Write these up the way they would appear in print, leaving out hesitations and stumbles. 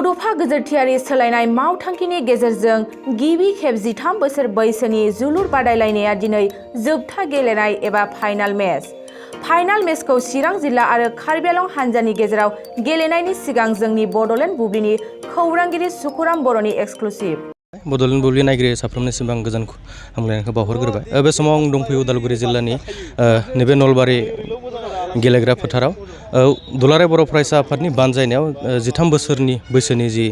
बड'फा गेजेरथियारि सोलायनाय मावथांखिनि गेजेरजों गिबि खेब 13 बोसोर बैसोनि जोलुर बादायलायनाया दिनै जोबथा गेलेनाय एबा फाइनाल मेच। फाइनाल मेचखौ चिरां जिल्ला आरो कार्बि आंलं हानजानि गेजेराव गेलेनायनि सिगां जोंनि बड'लेण्ड बुब्लिनि खौरांगिरि सुखुराम बर'नि एक्सक्लुसिभ। बड'लेण्ड बुब्लि नायगिरि साफ्रोमनिसिम आं गोजोन हामलायनायखौ बावहरग्रोबाय। बे समाव आं दंफैयो उदालगुरि जिल्लानि नैबे नलबारि गेलेग्रा फोथाराव दुलाराय बर' फरायसा आफादनि बानजायनायाव 13 बोसोरनि बैसोनि जि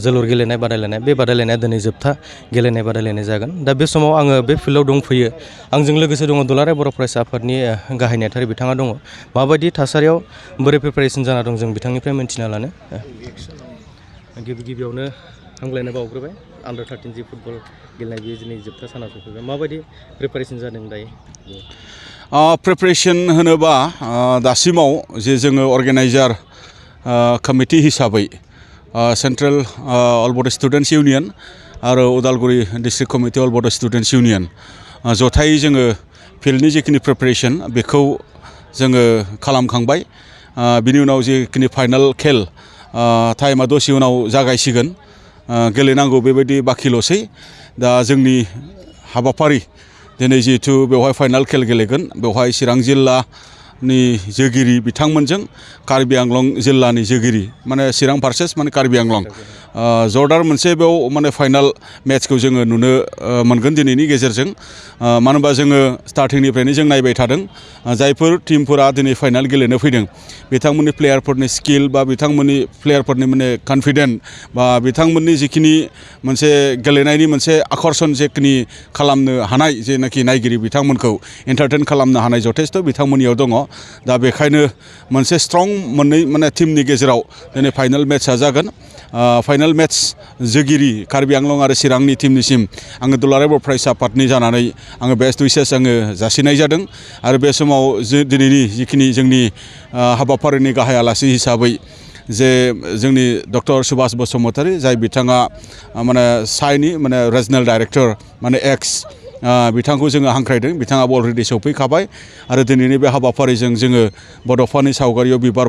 जोलुर गेलेनाय बादायलायनाय, बे बादायलायनाया दिनै जोबथा गेलेनाय बादायलायनाय जागोन। दा बे समाव आङो बे फिल्डआव दंफैयो। आंजों लोगोसे दङ दुलाराय बर' फरायसा आफादनि गाहाय नेहाथारि बिथाङा दङ। माबायदि थासारियाव बोरै प्रिपेरेसन जाना दं जों बिथांनिफ्राय मिन्थिना लानो। गिबियावनो हामलायनाय बावग्रोबाय। आन्डार 13 जि फुटबल गेलेनाय बेयो दिनै जोबथा सानाव सफैबाय। माबायदि प्रिपेरेसन जादों दायो? प्रिपेरेसन होनोबा दासिमाव जे जोङो अर्गेनाइजार कमिटि हिसाबै सेन्ट्रेल अल बड' स्टुडेन्टस इउनियन आरो उदालगुरि डिस्ट्रिक्ट कमिटि अल बड' स्टुडेन्टस इउनियन जथायै जोङो फिल्डनि जिखिनि प्रिपेरेसन बेखौ जोङो खालामखांबाय। बिनि उनाव जिखिनि फाइनाल खेल टाइमा दसे उनाव जागायसिगोन। गेलेनांगौ बेबायदि बाखिल'सै। दा जोंनि हाबाफारि दिनै जिहेथु बेवहाय फाइनाल खेल गेलेगोन, बेवहाय चिरां जिल्लानि जोगिरि बिथांमोनजों कार्बि आंलं जिल्लानि जोगिरि माने चिरां भार्सेस माने कार्बि आंलं जरदार मोनसे बेयाव माने फाइनाल मेचखौ जोङो नुनो मोनगोन दिनैनि गेजेरजों। मानो होनबा जोङो स्टार्टिंनिफ्रायनो जों नायबाय थादों जायफोर टिमफोरा दिनै फाइनाल गेलेनो फैदों बिथांमोननि प्लेयारफोरनि स्किल बा बिथांमोननि प्लेयारफोरनि माने कन्फिडेन्ट बा बिथांमोननि जिखिनि मोनसे गेलेनायनि मोनसे आकर्षण जेखिनि खालामनो हानाय जेनाखि नायगिरि बिथांमोनखौ एन्टारटेन खालामनो हानाय जथेस्थ' बिथांमोननियाव दङ। दा बेखायनो मोनसे स्ट्रं मोननै माने टिमनि गेजेराव दिनै फाइनाल मेचआ जागोन। फाइनाल मेच जोगिरि कार्बि आंलं आरो चिरांनि टिमनिसिम आङो दुलाराय बर' फरायसा आफादनि जानानै आङो बेस्ट उइसेस आङो जासिनाय जादों। आरो बे समाव दिनैनि जिखिनि जोंनि हाबाफारिनि गाहाय आलासि हिसाबै जे जोंनि डक्टर सुभाष बसुमतारी जाय बिथाङा माने साइनि माने रिजनेल डाइरेक्टर माने एक्स बिथांखौ जोङो हांख्रायदों। बिथाङाबो अलरेडि सौफैखाबाय आरो दिनैनि बे हाबाफारिजों जोङो बड'फानि सावगारियाव बिबार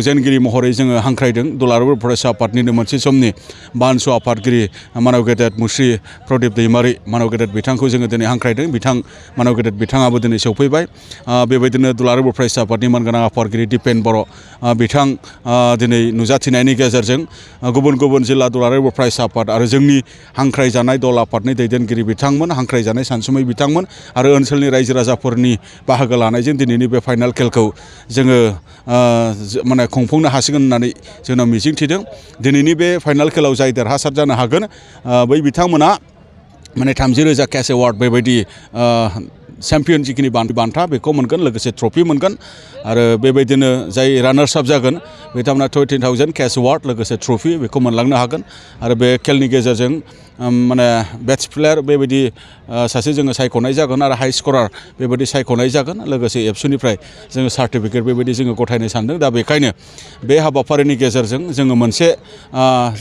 जेनगिरि महरै जोङो हांख्रायदों दुलाराय बर' फरायसा आफादनिनो मोनसे समनि बानसु आफादगिरि मानव गेदेर मुस्रि प्रदीप दैमारि मानव गेदेर बिथांखौ जोङो दिनै हांख्रायदों। बिथां मानव गेदेर बिथाङाबो दिनै सौफैबाय। बेबायदिनो दुलाराय बर' फरायसा आफादनि मानगोनां आफादगिरि दिपेन बर' बिथां दिनै नुजाथिनायनि गेजेरजों गुबुन गुबुन जिल्ला दुलाराय बर' फरायसा आफाद आरो जोंनि हांख्रायजानाय दल आफादनि दैदेनगिरि बिथांमोन, हांख्रायजानाय सानसुमै बिथांमोन आरो ओनसोलनि रायजो राजाफोरनि बाहागो लानायजों दिनैनि बे फाइनाल खेलखौ जोङो माने खुंफुंनो हासिगोन होननानै जोंनाव मिजिंथिदों। दिनैनि बे फाइनाल खेलाव जाय देरहासार जानो हागोन बै बिथांमोना माने 30,000 केश एवार्ड बेबायदि चेम्पियन जिखिनि बान्था बेखौ मोनगोन, लोगोसे ट्रफि मोनगोन। आरो बेबायदिनो जाय रानार्स आप जागोन बिथांमोना 20,000 केश एवार्ड लोगोसे ट्रफि बेखौ मोनलांनो हागोन। आरो बे खेलनि गेजेरजों माने बेस्ट प्लेयार बेबायदि सासे जोङो सायख'नाय जागोन आरो हाइ स्करार बेबायदि सायख'नाय जागोन। लोगोसे एबसुनिफ्राय जोङो सार्टिफिकेट बेबायदि जोङो गथायनो सानदों। दा बेखायनो बे हाबाफारिनि गेजेरजों जोङो मोनसे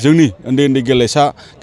जोंनि उन्दै उन्दै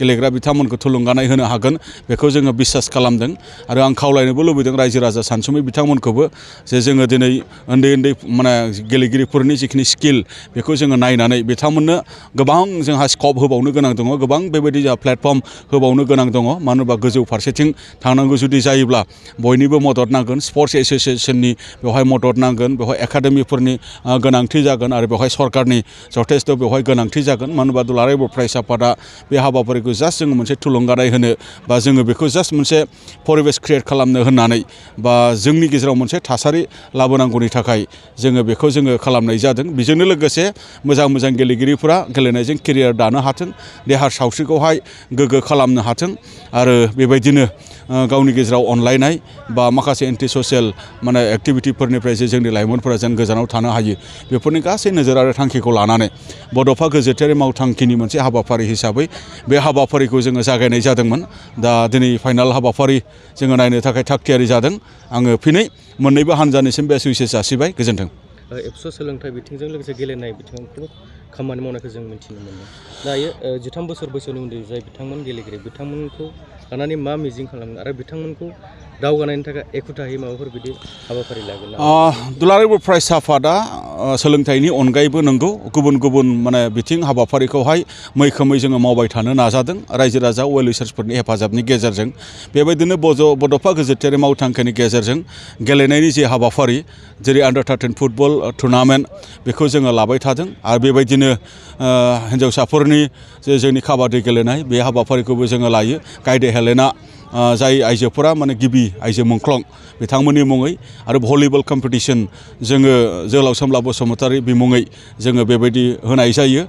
गेलेग्रा बिथांमोनखौ थुलुंगानाय होनो हागोन बेखौ जोङो बिसास खालामदों। आरो आं खावलायनोबो लुबैदों रायजो राजा सानसुमै बिथांमोनखौबो जे जोङो दिनै उन्दै माने गेलेगिरिफोरनि जिखिनि स्किल बेखौ जोङो नायनानै बिथांमोननो गोबां जोंहा स्कप होबावनो गोनां दङ, गोबां बेबायदि जोंहा प्लेटफर्म होबावनो गोनां दङ। मानो होनबा गोजौ फारसेथिं थांनांगौ जुदि जायोब्ला बयनिबो मदद नांगोन, स्पर्ट्स एस'सियेसननि बेवहाय मदद नांगोन, बेवहाय एकाडेमिफोरनि गोनांथि जागोन आरो बेवहाय सरकारनि जथेस्थ' बेवहाय गोनांथि जागोन। मानो होनबा दुलाराय बर' फरायसा आफादा बे हाबाफारिखौ जास्ट जोङो मोनसे थुलुंगानाय होनो बा जोङो बेखौ जास्ट मोनसे परिबेस क्रियेट खालामनो होननानै बा जोंनि गेजेराव मोनसे थासारि लाबोनांगौनि थाखाय जोङो बेखौ जोङो खालामनाय जादों। बेजोंनो लोगोसे मोजां मोजां गेलेगिरिफोरा गेलेनायजों केरियार दानो हाथों, देहा सावस्रिखौहाय गोग्गो खालामनो हाथों आरो बेबायदिनो गावनि गेजेराव अनलायनाय बा माखासे एन्टि ससियेल माने एक्टिभिटिफोरनिफ्राय जे जोंनि लाइमोनफोरा जेन गोजानाव थानो हायो बेफोरनि गासै नोजोर आरो थांखिखौ लानानै बड'फा गेजेरथियारि मावथांखिनि मोनसे हाबाफारि हिसाबै बे हाबाफारिखौ जोङो जागायनाय जादोंमोन। दा दिनै फाइनाल हाबाफारि जोङो नायनो थाखाय थाग थियारि जादों। आङो फिनै मोननैबो हानजानिसिम बेस्ट उइसेस जासिबाय। गोजोन्थों। एबसु सोलोंथाइ बिथिंजों लोगोसे गेलेनाय बिथिङाव खामानि मावनायखौ जों मिथिनो मोनदों। दायो 13 बोसोर बैसोनि उन्दै जाय बिथांमोन गेलेगिरि बिथांमोनखौ लानानै मा मिजिं खालामो आरो बिथांमोनखौ दावगानायनि थाखाय एखुथायै माबाफोर बिदि हाबाफारि लागोन नामा? दुलाराय बर' फरायसा आफादा सोलोंथाइनि अनगायैबो नंगौ गुबुन गुबुन माने बिथिं हाबाफारिखौहाय मैखोमै जोङो मावबाय थानो नाजादों रायजो राजा वेल विशार्सफोरनि हेफाजाबनि गेजेरजों बेबायदिनो बड'फा गेजेटारि मावथांखिनि गेजेरजों गेलेनायनि जे हाबाफारि जेरै अंडार-13 फुटबल टुर्नामेन्ट बेखौ जोङो लाबाय थादों आरो बेबायदिनो हिन्जावसाफोरनि जे जोंनि काबादि गेलेनाय बे हाबाफारिखौबो जोङो लायो गायदे हेलेना जाय आइजोफोरा माने गिबि आइजो मुंख्लं बिथांमोननि मुङै आरो भलिबल कम्पिटिसन जोङो जोहोलाव सोमब्ला बसुमतारी बिमुङै जोङो बेबायदि होनाय जायो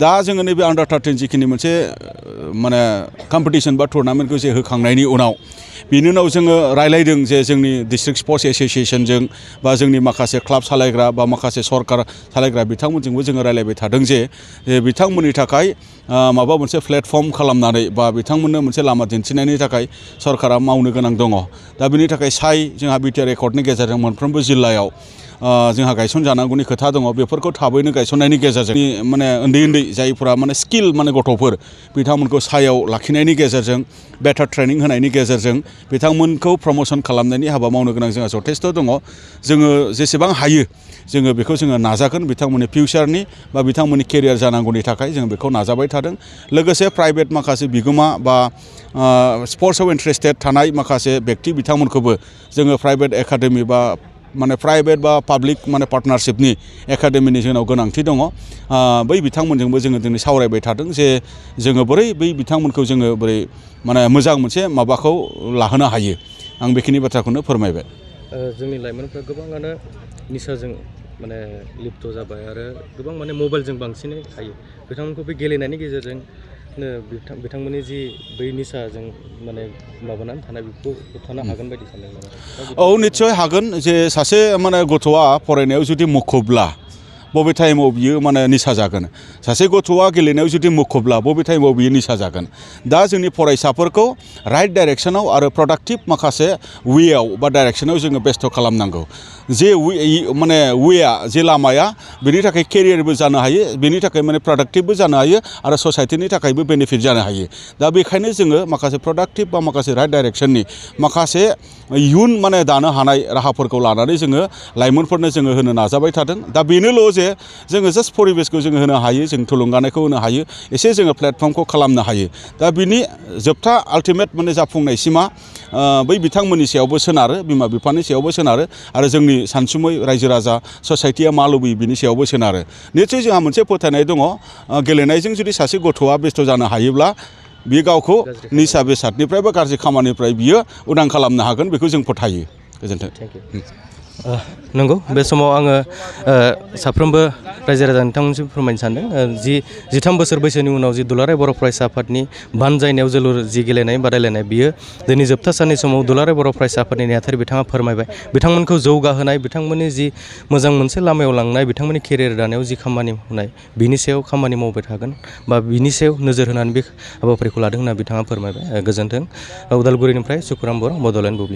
दा जोङो नैबे अंडार-13 जिखिनि मोनसे माने कम्पिटिसन बा टुर्नामेन्टखौ जे होखांनायनि उनाव बिनि उनाव जोङो रायलायदों जे जोंनि डिस्ट्रिक्ट स्पर्ट्स एस'सिएशनजों बा जोंनि माखासे क्लाब सालायग्रा बा माखासे सरकार सालायग्रा बिथांमोनजोंबो जोङो रायलायबाय थादों जे बिथांमोननि थाखाय माबा मोनसे प्लेटफर्म खालामनानै बा बिथांमोननो मोनसे लामा दिन्थिनायनि थाखाय सरकारा मावनो गोनां दङ दा बिनि थाखाय जोंहा बिटिआर एकर्डनि गेजेरजों मोनफ्रोमबो जिल्लायाव जोंहा गायसनजानांगौनि खोथा दङ बेफोरखौ थाबैनो गायसननायनि गेजेरजों माने उन्दै जायफोरा माने स्किल माने गथ'फोर बिथांमोनखौ सायाव लाखिनायनि गेजेरजों बेटार ट्रेनिं होनायनि गेजेरजों बिथांमोनखौ प्रम'सन खालामनायनि हाबा मावनो गोनां जोंहा जथेस्थ' दङ जोङो जेसेबां हायो जोङो बेखौ जोङो नाजागोन बिथांमोननि फिउचारनि बा बिथांमोननि केरियार जानांगौनि थाखाय जों बेखौ नाजाबाय थादों लोगोसे प्राइभेट माखासे बिगोमा बा स्पर्ट्सआव इन्ट्रेस्टेड थानाय माखासे बेक्ति बिथांमोनखौबो जोङो प्राइभेट एकाडेमि बा माने प्राइभेट बा पाब्लिक माने पार्टनारशिपनि एकाडेमिनि जोंनाव गोनांथि दङ बै बिथांमोनजोंबो जोङो दिनै सावरायबाय थादों जे जोङो बोरै बै बिथांमोनखौ जोङो बोरै माने मोजां मोनसे माबाखौ लाहोनो हायो आं बेखिनि बाथ्राखौनो फोरमायबाय जोंनि लाइमोनफ्रा गोबाङानो निसाजों माने लिप्त जाबाय आरो गोबां माने मबाइलजों बांसिनै थायो बिथांमोनखौ बे गेलेनायनि गेजेरजों बिथांमोननि जि बै निसाजों माने माबानानै थानाय बेखौ होबथानो हागोन बायदि सानदों नामा? औ निस्सय हागोन जे सासे माने गथ'आ फरायनायाव जुदि मुखुबब्ला बबे टाइमाव बियो माने निसा जागोन सासे गथ'आ गेलेनायाव जुदि मुखुबब्ला बबे टाइमाव बियो निसा जागोन दा जोंनि फरायसाफोरखौ राइट डाइरेक्सनाव आरो प्रडाक्टिभ माखासे वेआव बा डाइरेक्सनाव जोङो बेस्थ' खालामनांगौ जे माने वेआ जे लामाया बेनि थाखाय केरियारबो जानो हायो बेनि थाखाय माने प्रडाक्टिभबो जानो हायो आरो ससाइटिनि थाखायबो बेनिफिट जानो हायो दा बेखायनो जोङो माखासे प्रडाक्टिभ बा माखासे राइट डाइरेक्सननि माखासे इयुन माने दानो हानाय राहाफोरखौ लानानै जोङो लाइमोनफोरनो जोङो होनो नाजाबाय थादों दा बेनोल' जे जोङो जास्ट परिबेसखौ जोङो होनो हायो जों थुलुंगानायखौ होनो हायो एसे जोङो प्लेटफर्मखौ खालामनो हायो दा बिनि जोबथा आल्टिमेट माने जाफुंनायसिमा बै बिथांमोननि सायावबो सोनारो बिमा बिफानि सायावबो सोनारो आरो जोंनि सानसुमै रायजो राजा ससाइटिया मा लुबैयो बिनि सायावबो सोनारो निस्सय जोंहा मोनसे फोथायनाय दङ गेलेनायजों जुदि सासे गथ'आ बेस्थ' जानो हायोब्ला बियो गावखौ निसा बेसादनिफ्राय बा गाज्रि खामानिनिफ्राय बियो उदां खालामनो हागोन बेखौ जों फोथायो गोजोन्थों नंगौ बे समाव आङो साफ्रोमबो रायजो राजा नोंथांमोनसिम फोरमायनो सानदों 13 बोसोर बैसोनि उनाव जि दुलाराय बर' फरायसा आफादनि बानजायनायाव जोलुर जि गेलेनाय बादायलायनाय बियो दिनै जोबथा साननि समाव दुलाराय बर' फरायसा आफादनि नेहाथारि बिथाङा फोरमायबाय बिथांमोनखौ जौगाहोनाय बिथांमोननि जि मोजां मोनसे लामायाव लांनाय बिथांमोननि केरियार दानायाव जि खामानि मावनाय बिनि सायाव खामानि मावबाय थागोन बा बिनि सायाव नोजोर होनानै बे हाबाफारिखौ लादों होनना बिथाङा फोरमायबाय गोजोन्थों उदालगुरिनिफ्राय सुकुराम बर' बड'लेण्ड बुब्लि।